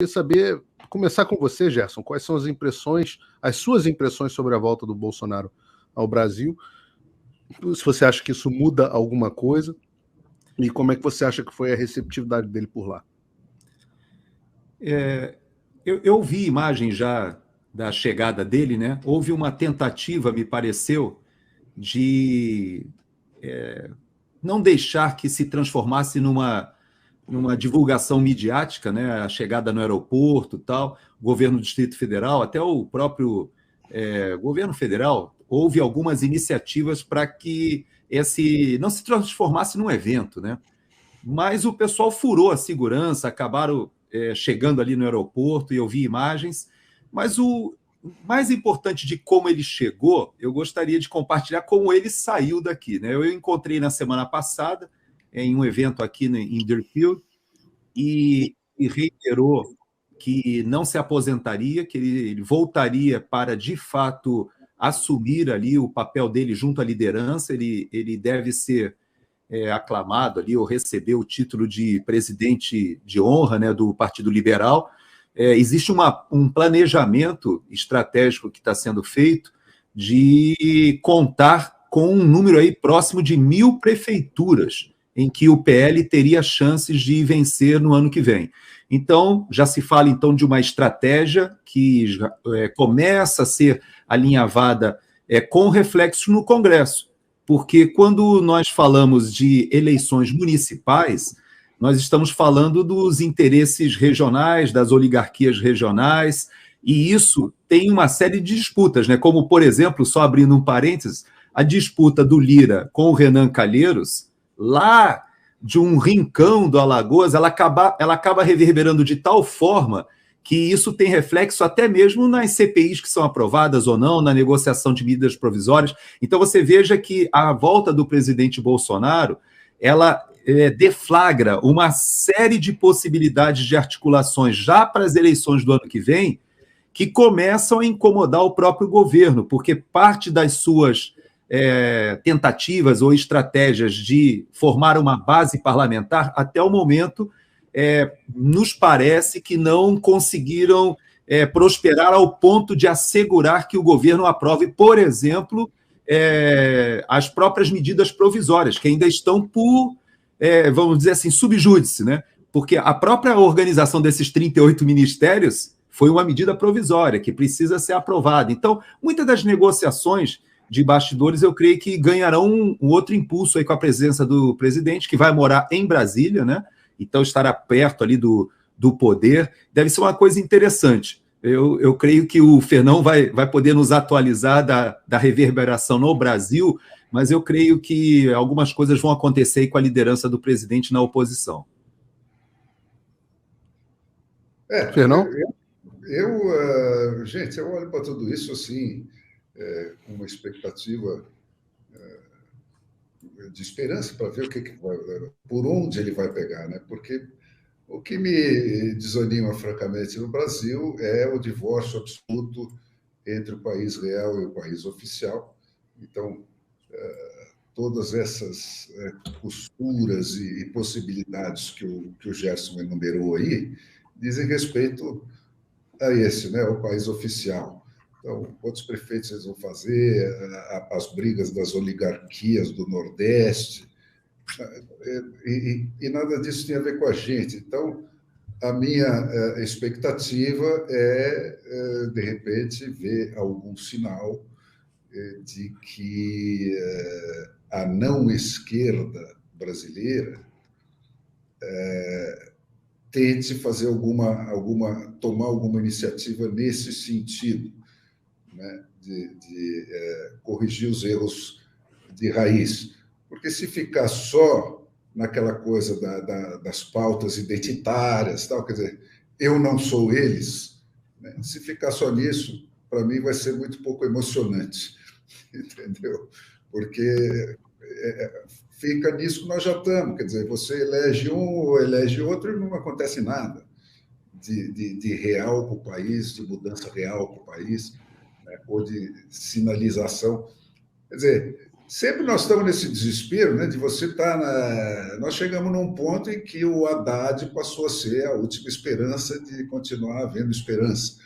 queria saber, começar com você, Gerson, quais são as suas impressões sobre a volta do Bolsonaro ao Brasil, se você acha que isso muda alguma coisa, e como é que você acha que foi a receptividade dele por lá? Eu vi imagem já da chegada dele, né? Houve uma tentativa, me pareceu, de não deixar que se transformasse numa divulgação midiática, né? A chegada no aeroporto, tal, o governo do Distrito Federal, até o próprio governo federal, houve algumas iniciativas para que esse não se transformasse num evento, né? Mas o pessoal furou a segurança, acabaram chegando ali no aeroporto, e eu vi imagens. Mas o mais importante de como ele chegou, eu gostaria de compartilhar como ele saiu daqui, né? Eu encontrei na semana passada, em um evento aqui em Deerfield, e reiterou que não se aposentaria, que ele voltaria para, de fato, assumir ali o papel dele junto à liderança. Ele deve ser aclamado ali, ou receber o título de presidente de honra, né, do Partido Liberal. Existe um planejamento estratégico que está sendo feito de contar com um número aí próximo de 1.000 prefeituras em que o PL teria chances de vencer no ano que vem. Então, já se fala então de uma estratégia que começa a ser alinhavada com reflexo no Congresso. Porque quando nós falamos de eleições municipais, nós estamos falando dos interesses regionais, das oligarquias regionais, e isso tem uma série de disputas, né? Como, por exemplo, só abrindo um parênteses, a disputa do Lira com o Renan Calheiros, lá de um rincão do Alagoas, ela acaba reverberando de tal forma que isso tem reflexo até mesmo nas CPIs que são aprovadas ou não, na negociação de medidas provisórias. Então, você veja que a volta do presidente Bolsonaro, ela deflagra uma série de possibilidades de articulações já para as eleições do ano que vem, que começam a incomodar o próprio governo, porque parte das suas tentativas ou estratégias de formar uma base parlamentar, até o momento, nos parece que não conseguiram prosperar ao ponto de assegurar que o governo aprove, por exemplo, as próprias medidas provisórias, que ainda estão por, vamos dizer assim, subjúdice, né? Porque a própria organização desses 38 ministérios foi uma medida provisória que precisa ser aprovada. Então, muitas das negociações de bastidores, eu creio que ganharão um outro impulso aí com a presença do presidente, que vai morar em Brasília, né? Então estará perto ali do poder. Deve ser uma coisa interessante. Eu creio que o Fernão vai poder nos atualizar da reverberação no Brasil, mas eu creio que algumas coisas vão acontecer aí com a liderança do presidente na oposição. Fernão? Gente, eu olho para tudo isso assim, com uma expectativa de esperança para ver por onde ele vai pegar, né? Porque o que me desanima, francamente, no Brasil é o divórcio absoluto entre o país real e o país oficial. Então, todas essas costuras e possibilidades que o Gerson enumerou aí dizem respeito a esse, né? O país oficial. Então, quantos prefeitos eles vão fazer, as brigas das oligarquias do Nordeste, e nada disso tem a ver com a gente. Então, a minha expectativa é, de repente, ver algum sinal de que a não-esquerda brasileira tente fazer tomar alguma iniciativa nesse sentido, né, de corrigir os erros de raiz. Porque se ficar só naquela coisa das pautas identitárias, tal, quer dizer, eu não sou eles, né? Se ficar só nisso, para mim vai ser muito pouco emocionante, entendeu? Porque fica nisso que nós já estamos, quer dizer, você elege um ou elege outro e não acontece nada de real para o país, de mudança real para o país, né? Ou de sinalização. Quer dizer, Sempre nós estamos nesse desespero, né, de você estar Nós chegamos num ponto em que o Haddad passou a ser a última esperança de continuar havendo esperança.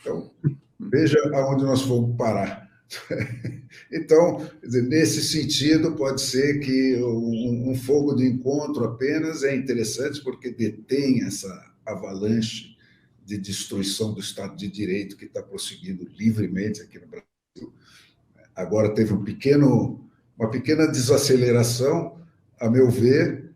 Então, veja aonde nós fomos parar. Então, nesse sentido, pode ser que um fogo de encontro apenas é interessante porque detém essa avalanche de destruição do Estado de Direito que está prosseguindo livremente aqui no Brasil. Agora teve uma pequena desaceleração, a meu ver,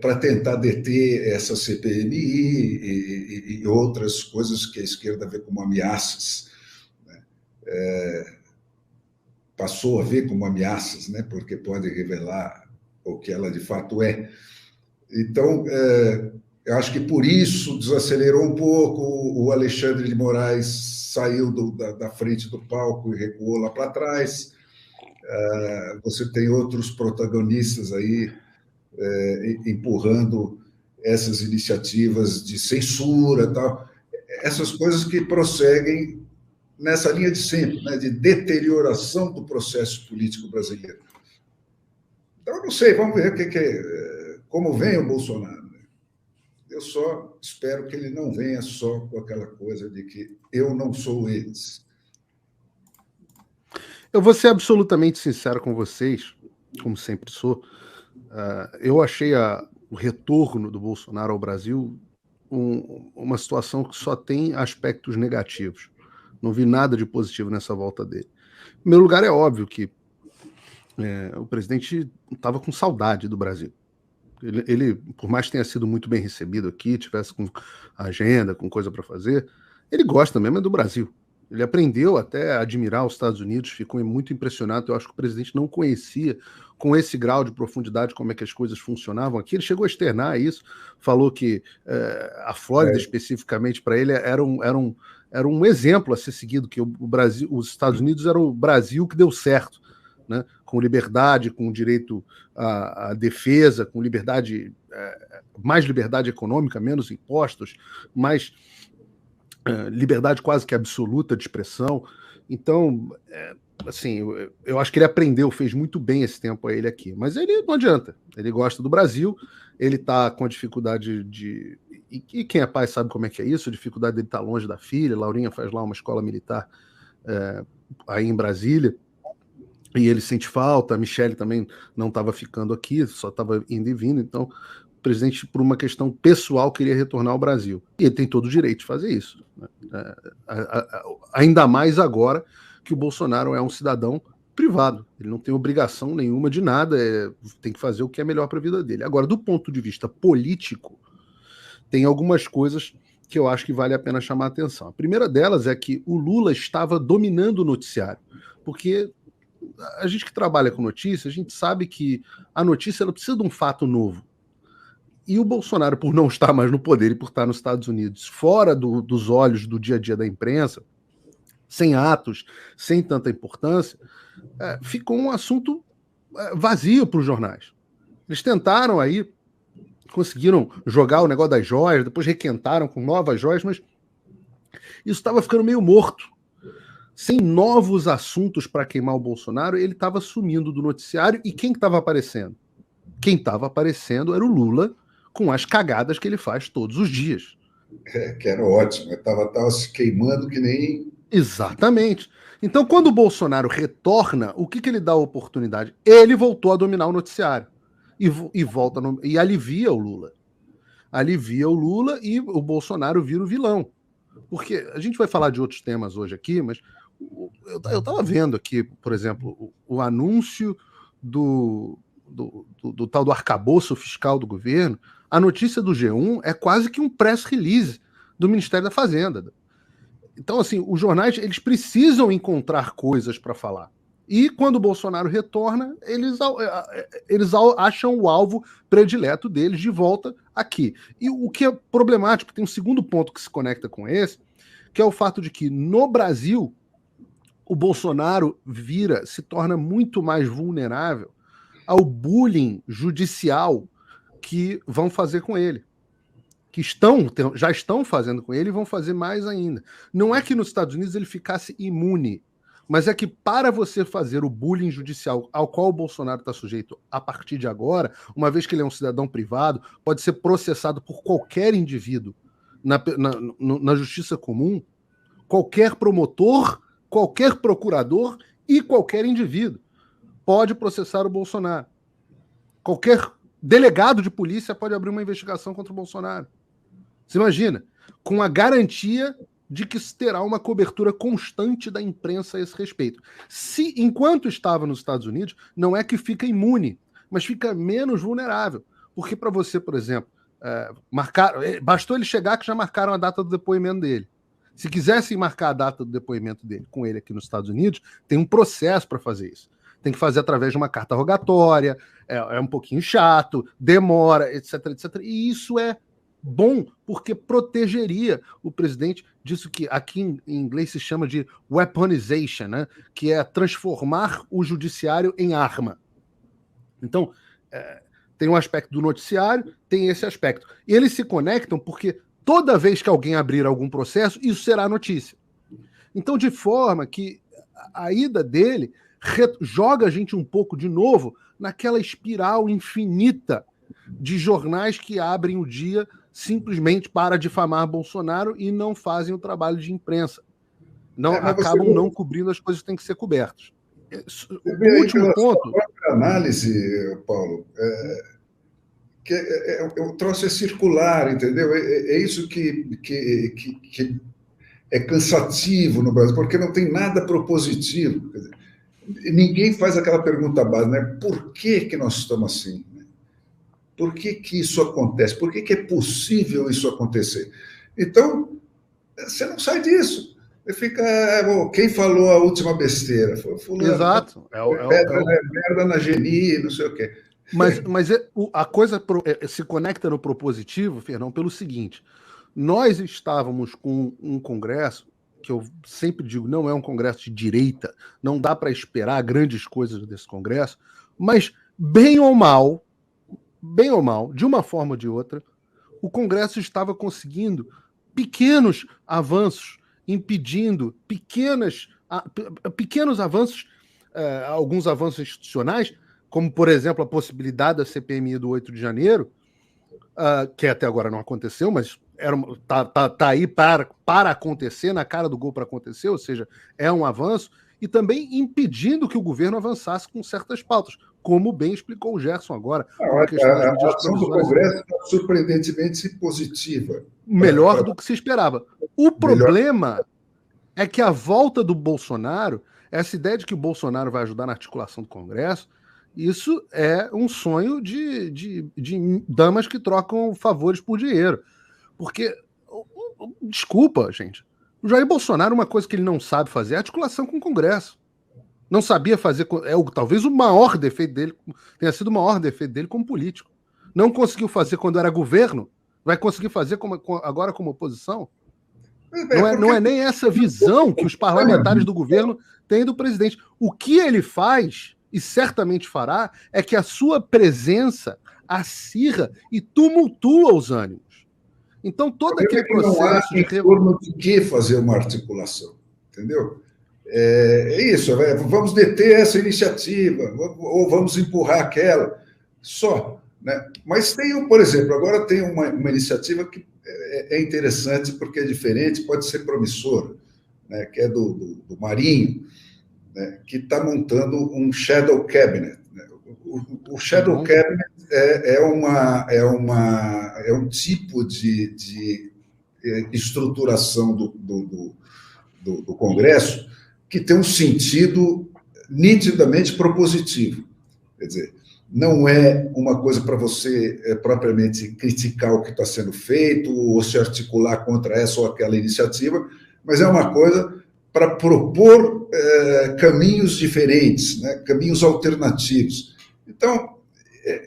para tentar deter essa CPMI e outras coisas que a esquerda vê como ameaças. Passou a ver como ameaças, né? Porque pode revelar o que ela de fato é. Então, eu acho que por isso desacelerou um pouco, o Alexandre de Moraes saiu da frente do palco e recuou lá para trás. Você tem outros protagonistas aí empurrando essas iniciativas de censura, tal. Essas coisas que prosseguem nessa linha de sempre, né, de deterioração do processo político brasileiro. Então, eu não sei, vamos ver como vem o Bolsonaro. Eu só espero que ele não venha só com aquela coisa de que eu não sou eles. Eu vou ser absolutamente sincero com vocês, como sempre sou. Eu achei o retorno do Bolsonaro ao Brasil uma situação que só tem aspectos negativos. Não vi nada de positivo nessa volta dele. Em primeiro lugar, é óbvio que o presidente estava com saudade do Brasil. Ele, por mais que tenha sido muito bem recebido aqui, tivesse com agenda, com coisa para fazer, ele gosta mesmo do Brasil. Ele aprendeu até a admirar os Estados Unidos, ficou muito impressionado. Eu acho que o presidente não conhecia com esse grau de profundidade como é que as coisas funcionavam aqui. Ele chegou a externar isso, falou que a Flórida especificamente para ele era um exemplo a ser seguido, que o Brasil, os Estados Unidos era o Brasil que deu certo, né? Com liberdade, com direito à defesa, com liberdade, mais liberdade econômica, menos impostos, mais liberdade quase que absoluta de expressão. Então, assim, eu acho que ele aprendeu, fez muito bem esse tempo a ele aqui. Mas ele não adianta, ele gosta do Brasil, ele está com a dificuldade de... E quem é pai sabe como é que é isso, a dificuldade dele estar longe da filha. Laurinha faz lá uma escola militar aí em Brasília, e ele sente falta. A Michele também não estava ficando aqui, só estava indo e vindo. Então, o presidente, por uma questão pessoal, queria retornar ao Brasil. E ele tem todo o direito de fazer isso, né? Ainda mais agora que o Bolsonaro é um cidadão privado. Ele não tem obrigação nenhuma de nada, tem que fazer o que é melhor para a vida dele. Agora, do ponto de vista político, tem algumas coisas que eu acho que vale a pena chamar a atenção. A primeira delas é que o Lula estava dominando o noticiário, porque a gente que trabalha com notícia, a gente sabe que a notícia ela precisa de um fato novo. E o Bolsonaro, por não estar mais no poder e por estar nos Estados Unidos, fora dos olhos do dia a dia da imprensa, sem atos, sem tanta importância, ficou um assunto vazio para os jornais. Eles tentaram aí, conseguiram jogar o negócio das joias, depois requentaram com novas joias, mas isso estava ficando meio morto. Sem novos assuntos para queimar o Bolsonaro, ele estava sumindo do noticiário. E quem estava aparecendo? Quem estava aparecendo era o Lula, com as cagadas que ele faz todos os dias. Que era ótimo, estava se queimando que nem... Exatamente. Então, quando o Bolsonaro retorna, o que ele dá a oportunidade? Ele voltou a dominar o noticiário. E alivia o Lula. Alivia o Lula e o Bolsonaro vira o vilão. Porque a gente vai falar de outros temas hoje aqui, mas eu estava vendo aqui, por exemplo, o anúncio do tal do arcabouço fiscal do governo. A notícia do G1 é quase que um press release do Ministério da Fazenda. Então, assim, os jornais eles precisam encontrar coisas para falar. E quando o Bolsonaro retorna, eles acham o alvo predileto deles de volta aqui. E o que é problemático, tem um segundo ponto que se conecta com esse, que é o fato de que no Brasil o Bolsonaro se torna muito mais vulnerável ao bullying judicial que vão fazer com ele. Que já estão fazendo com ele e vão fazer mais ainda. Não é que nos Estados Unidos ele ficasse imune. Mas é que para você fazer o bullying judicial ao qual o Bolsonaro está sujeito a partir de agora, uma vez que ele é um cidadão privado, pode ser processado por qualquer indivíduo na justiça comum, qualquer promotor, qualquer procurador e qualquer indivíduo pode processar o Bolsonaro. Qualquer delegado de polícia pode abrir uma investigação contra o Bolsonaro. Você imagina? Com a garantia de que terá uma cobertura constante da imprensa a esse respeito. Se, enquanto estava nos Estados Unidos, não é que fica imune, mas fica menos vulnerável. Porque para você, por exemplo, bastou ele chegar que já marcaram a data do depoimento dele. Se quisessem marcar a data do depoimento dele com ele aqui nos Estados Unidos, tem um processo para fazer isso. Tem que fazer através de uma carta rogatória, é um pouquinho chato, demora, etc, etc. E isso é bom, porque protegeria o presidente disso que aqui em inglês se chama de weaponization, né? Que é transformar o judiciário em arma. Então, tem um aspecto do noticiário, tem esse aspecto. E eles se conectam porque toda vez que alguém abrir algum processo, isso será notícia. Então, de forma que a ida dele joga a gente um pouco de novo naquela espiral infinita de jornais que abrem o dia simplesmente para difamar Bolsonaro e não fazem o trabalho de imprensa. Acabam não cobrindo as coisas que têm que ser cobertas. O último ponto... A análise, Paulo, o troço é circular, entendeu? É isso que é cansativo no Brasil, porque não tem nada propositivo. Quer dizer, ninguém faz aquela pergunta básica, né? Por que nós estamos assim? Por que isso acontece? Por que é possível isso acontecer? Então, você não sai disso. Você fica... quem falou a última besteira? Foi fulano. Exato. Merda na Geni, não sei o quê. Mas a coisa se conecta no propositivo, Fernão, pelo seguinte. Nós estávamos com um congresso, que eu sempre digo, não é um congresso de direita, não dá para esperar grandes coisas desse congresso, mas bem ou mal, de uma forma ou de outra, o Congresso estava conseguindo pequenos avanços, impedindo pequenos avanços, alguns avanços institucionais, como, por exemplo, a possibilidade da CPMI do 8 de janeiro, que até agora não aconteceu, mas tá aí para acontecer, na cara do gol para acontecer, ou seja, é um avanço, e também impedindo que o governo avançasse com certas pautas, como bem explicou o Gerson agora. A ação do Congresso está surpreendentemente positiva. Melhor do que se esperava. O problema é que a volta do Bolsonaro, essa ideia de que o Bolsonaro vai ajudar na articulação do Congresso, isso é um sonho de damas que trocam favores por dinheiro. Porque, desculpa, gente, o Jair Bolsonaro, uma coisa que ele não sabe fazer é articulação com o Congresso. Não sabia fazer, talvez o maior defeito dele, tenha sido o maior defeito dele como político. Não conseguiu fazer quando era governo, vai conseguir fazer agora como oposição? Não é nem essa visão que os parlamentares do governo têm do presidente. O que ele faz, e certamente fará, é que a sua presença acirra e tumultua os ânimos. Então, todo aquele processo... Não há em torno de que fazer uma articulação, entendeu? É isso, vamos deter essa iniciativa, ou vamos empurrar aquela, só. Né? Mas tem, por exemplo, agora tem uma iniciativa que é interessante porque é diferente, pode ser promissora, né? Que é do Marinho, né? Que está montando um shadow cabinet. Né? O shadow cabinet é um tipo de estruturação do Congresso que tem um sentido nitidamente propositivo. Quer dizer, não é uma coisa para você propriamente criticar o que está sendo feito ou se articular contra essa ou aquela iniciativa, mas é uma coisa para propor caminhos diferentes, né? Caminhos alternativos. Então,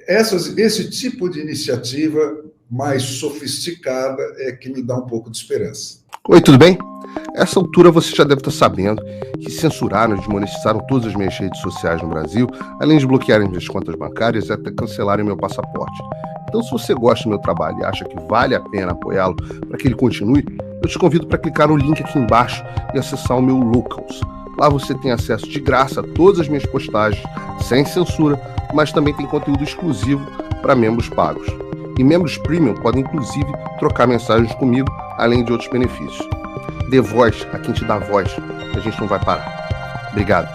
esse tipo de iniciativa mais sofisticada é que me dá um pouco de esperança. Oi, tudo bem? A essa altura você já deve estar sabendo que censuraram e desmonetizaram todas as minhas redes sociais no Brasil, além de bloquearem minhas contas bancárias e até cancelarem meu passaporte. Então, se você gosta do meu trabalho e acha que vale a pena apoiá-lo para que ele continue, eu te convido para clicar no link aqui embaixo e acessar o meu Locals. Lá você tem acesso de graça a todas as minhas postagens, sem censura, mas também tem conteúdo exclusivo para membros pagos. E membros premium podem, inclusive, trocar mensagens comigo, além de outros benefícios. Dê voz a quem te dá voz, que a gente não vai parar. Obrigado.